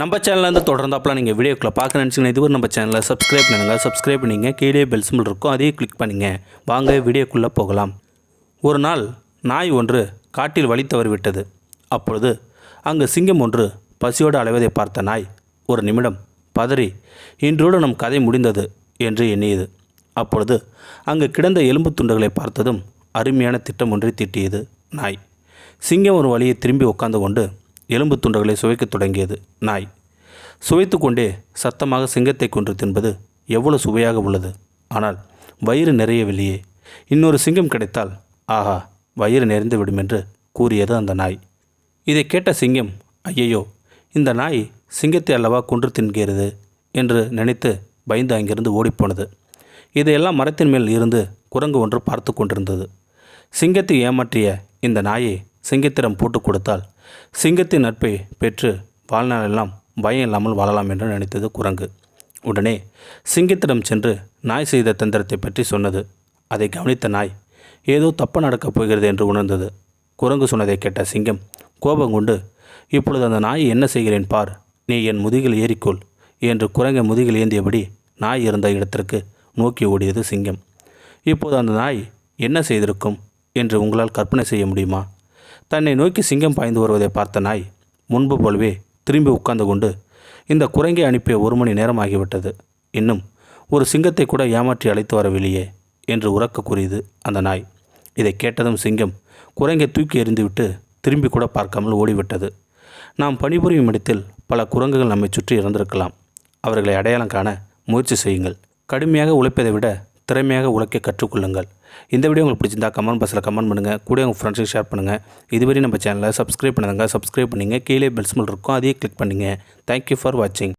நம்ம சேனல்லேருந்து தொடர்ந்தாப்பெல்லாம் நீங்கள் வீடியோக்களை பார்க்க நினச்சிங்கன்னா இதுவரை நம்ம சேனலை சப்ஸ்கிரைப் பண்ணிங்க கீழே பெல் சிம்பிள் இருக்கும் அதையே கிளிக் பண்ணிங்க. வாங்க வீடியோக்குள்ளே போகலாம். ஒரு நாள் நாய் ஒன்று காட்டில் வழி தவறி விட்டது. அப்பொழுது அங்கு சிங்கம் ஒன்று பசியோடு அலைவதை பார்த்த நாய் ஒரு நிமிடம் பதறி இன்றோடு நம் கதை முடிந்தது என்று எண்ணியது. அப்பொழுது அங்கு கிடந்த எலும்பு துண்டுகளை பார்த்ததும் அருமையான திட்டம் ஒன்றை தீட்டியது நாய். சிங்கம் ஒரு வழியை திரும்பி உட்கார்ந்து கொண்டு எலும்பு துண்டுகளை சுவைக்கத் தொடங்கியது. நாய் சுவைத்து கொண்டே சத்தமாக சிங்கத்தை கொன்று தின்பது எவ்வளவு சுவையாக உள்ளது, ஆனால் வயிறு நிறையவில்லையே, இன்னொரு சிங்கம் கிடைத்தால் ஆஹா வயிறு நிறைந்து விடும் என்று கூறியது அந்த நாய். இதை கேட்ட சிங்கம், ஐயையோ இந்த நாய் சிங்கத்தை அல்லவா கொன்று தின்கிறது என்று நினைத்து பயந்து அங்கிருந்து ஓடிப்போனது. இதையெல்லாம் மரத்தின் மேல் இருந்து குரங்கு ஒன்று பார்த்து கொண்டிருந்தது. சிங்கத்தை ஏமாற்றிய இந்த நாயை சிங்கத்திடம் போட்டு கொடுத்தால் சிங்கத்தின் நட்பை பெற்று வாழ்நாளெல்லாம் பயம் இல்லாமல் வாழலாம் என்று நினைத்தது குரங்கு. உடனே சிங்கத்திடம் சென்று நாய் செய்த தந்திரத்தை பற்றி சொன்னது. அதை கவனித்த நாய் ஏதோ தப்பு நடக்கப் போகிறது என்று உணர்ந்தது. குரங்கு சொன்னதை கேட்ட சிங்கம் கோபம் கொண்டு, இப்பொழுது அந்த நாயை என்ன செய்கிறேன் பார், நீ என் முதுகில் ஏறிக்கொள் என்று குரங்கை முதுகில் ஏந்தியபடி நாய் இருந்த இடத்திற்கு நோக்கி ஓடியது சிங்கம். இப்போது அந்த நாய் என்ன செய்திருக்கும் என்று உங்களால் கற்பனை செய்ய முடியுமா? தன்னை நோக்கி சிங்கம் பாய்ந்து வருவதை பார்த்த நாய் முன்பு போலவே திரும்பி உட்கார்ந்து கொண்டு, இந்த குரங்கை அனுப்பிய 1 மணி நேரம் ஆகிவிட்டது, இன்னும் ஒரு சிங்கத்தை கூட ஏமாற்றி அழைத்து வரவில்லையே என்று உரக்க கூறியது அந்த நாய். இதை கேட்டதும் சிங்கம் குரங்கை தூக்கி எறிந்துவிட்டு திரும்பி கூட பார்க்காமல் ஓடிவிட்டது. நாம் பணிபுரியும் இடத்தில் பல குரங்குகள் நம்மை சுற்றி இருந்திருக்கலாம். அவர்களை அடையாளம் காண முயற்சி செய்யுங்கள். கடுமையாக உழைப்பதை விட திறமையாக உழைக்க கற்றுக்கொள்ளுங்கள். இந்த வீடியோ உங்களுக்கு பிடிச்சிருந்தா கமெண்ட் பாக்ஸில் கமெண்ட் பண்ணுங்கள். கூட உங்கள் ஃப்ரெண்ட்ஸுக்கு ஷேர் பண்ணுங்கள். இதுவரை நம்ம சேனலை சப்ஸ்கிரைப் பண்ணுங்க. கீழே பெல் சிம்பல் இருக்கும், அதையே கிளிக் பண்ணுங்கள். தேங்க்யூ ஃபார் வாட்சிங்.